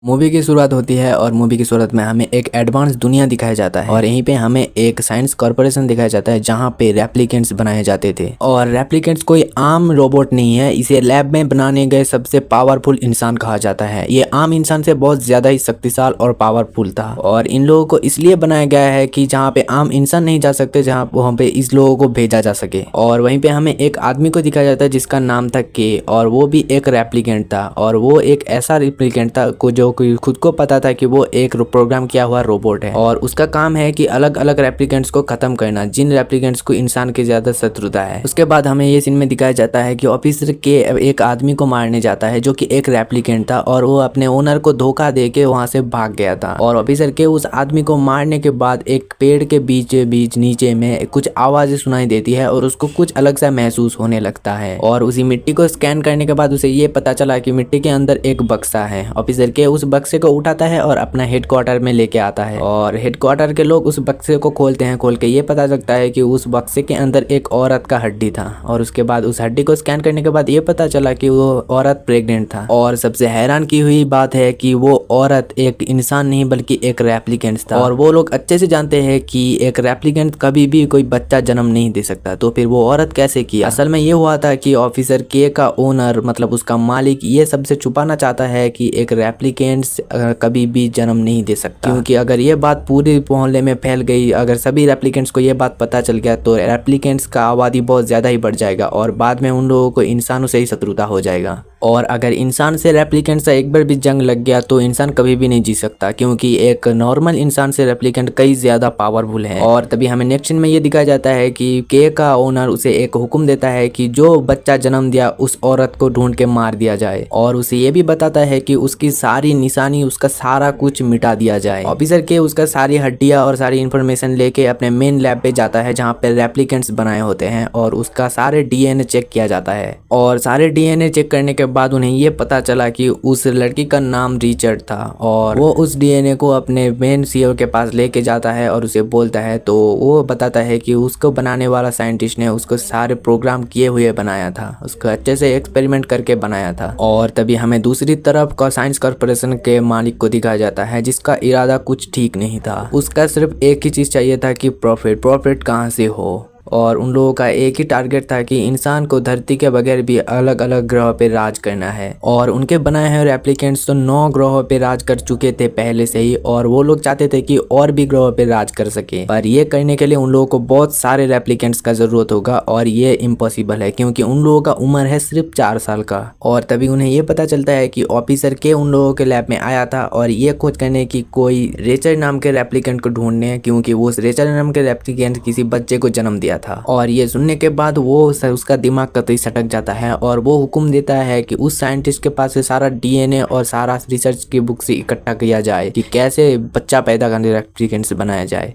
Movie की शुरुआत होती है और मूवी की शुरुआत में हमें एक एडवांस दुनिया दिखाया जाता है और यहीं पे हमें एक साइंस कॉर्पोरेशन दिखाया जाता है जहाँ पे रेप्लिकेंट्स बनाए जाते थे। और रेप्लिकेंट्स कोई आम रोबोट नहीं है, इसे लैब में बनाने गए सबसे पावरफुल इंसान कहा जाता है। ये आम इंसान से बहुत ज्यादा ही शक्तिशाली और पावरफुल था और इन लोगों को इसलिए बनाया गया है कि जहाँ पे आम इंसान नहीं जा सकते, जहाँ वहाँ पे इस लोगों को भेजा जा सके। और वहीं पे हमें एक आदमी को दिखाया जाता है जिसका नाम था के, और वो भी एक रेप्लिकेंट था। और वो एक ऐसा रेप्लिकेंट था जो खुद को पता था कि वो एक प्रोग्राम किया हुआ रोबोट है और उसका काम है कि अलग अलग रेप्लिकेंट्स को खत्म करना, जिन रेप्लिकेंट्स को इंसान की ज्यादा शत्रुता है। उसके बाद हमें ये सीन में दिखाया जाता है कि ऑफिसर के एक आदमी को मारने जाता है जो कि एक रेप्लिकेंट था और वो अपने ओनर को धोखा दे के वहां से भाग गया था। और ऑफिसर के उस आदमी को मारने के बाद एक पेड़ के बीच नीचे में कुछ आवाजें सुनाई देती है और उसको कुछ अलग सा महसूस होने लगता है। और उसी मिट्टी को स्कैन करने के बाद उसे ये पता चला कि मिट्टी के अंदर एक बक्सा है। ऑफिसर के उस बक्से को उठाता है और अपना हेडक्वार्टर में लेके आता है और हेडक्वार्टर के लोग उस बक्से को खोलते हैं। खोल के ये पता लगता है कि उस बक्से के अंदर एक औरत का हड्डी था। और उसके बाद उस हड्डी को स्कैन करने के बाद ये पता चला कि वो औरत प्रेग्नेंट था। और सबसे हैरान की हुई बात है कि वो औरत एक इंसान नहीं बल्कि एक रेप्लिकेंट था। और वो लोग अच्छे से जानते हैं कि एक रेप्लिकेंट कभी भी कोई बच्चा जन्म नहीं दे सकता, तो फिर वो औरत कैसे की? असल में ये हुआ था कि ऑफिसर के का ओनर मतलब उसका मालिक ये सबसे छुपाना चाहता है कि एक रेप्लिकेंट कभी भी जन्म नहीं दे सकता, क्योंकि अगर ये बात पूरे मोहल्ले में फैल गई, अगर सभी रेप्लिकेंट्स को ये बात पता चल गया तो रेप्लिकेंट्स का आबादी बहुत ज्यादा ही बढ़ जाएगा और बाद में उन लोगों को इंसानों से ही शत्रुता हो जाएगा। और अगर इंसान से रेप्लिकेंट से एक बार भी जंग लग गया तो इंसान कभी भी नहीं जी सकता, क्योंकि एक नॉर्मल इंसान से रेप्लिकेंट कई ज्यादा पावरफुल है। और तभी हमें नेक्स्ट सीन में ये दिखाया जाता है कि के का ओनर उसे एक हुक्म देता है कि जो बच्चा जन्म दिया उस औरत को ढूंढ के मार दिया जाए और उसे ये भी बताता है कि उसकी सारी निशानी, उसका सारा कुछ मिटा दिया जाए। ऑफिसर के उसका सारी हड्डियां और सारी इंफॉर्मेशन लेके अपने मेन लैब पे जाता है जहाँ पे रेप्लिकेंट्स बनाए होते हैं और उसका सारे डीएनए चेक किया जाता है। और सारे डीएनए चेक करने के बाद उन्हें ये पता चला कि उस लड़की का नाम रिचर्ड था और वो उस डीएनए को अपने मेन सीईओ के पास लेके जाता है और उसे बोलता है, तो वो बताता है कि उसको बनाने वाला साइंटिस्ट ने उसको सारे प्रोग्राम किए हुए बनाया था, उसको अच्छे से एक्सपेरिमेंट करके बनाया था। और तभी हमें दूसरी तरफ का साइंस कॉर्पोरेशन के मालिक को दिखाया जाता है जिसका इरादा कुछ ठीक नहीं था। उसका सिर्फ एक ही चीज चाहिए था कि प्रॉफिट कहाँ से हो। और उन लोगों का एक ही टारगेट था कि इंसान को धरती के बगैर भी अलग अलग ग्रहों पे राज करना है। और उनके बनाए हुए रेप्लिकेंट्स तो 9 ग्रहों पे राज कर चुके थे पहले से ही और वो लोग चाहते थे कि और भी ग्रहों पे राज कर सके, पर ये करने के लिए उन लोगों को बहुत सारे रेप्लिकेंट्स का जरूरत होगा और ये इम्पॉसिबल है क्योंकि उन लोगों का उम्र है सिर्फ 4 साल का। और तभी उन्हें ये पता चलता है कि ऑफिसर के उन लोगों के लैब में आया था और ये खोज करने की कोई रेचर नाम के रेप्लिकेंट को ढूंढने, क्योंकि वो रेचर नाम के रेप्लिकेंट किसी बच्चे को जन्म दिया था। और ये सुनने के बाद वो उसका दिमाग कतई सटक जाता है और वो हुक्म देता है कि उस साइंटिस्ट के पास से सारा डीएनए और सारा रिसर्च की बुक से इकट्ठा किया जाए कि कैसे बच्चा पैदा करने रेप्लिकेंट्स बनाया जाए।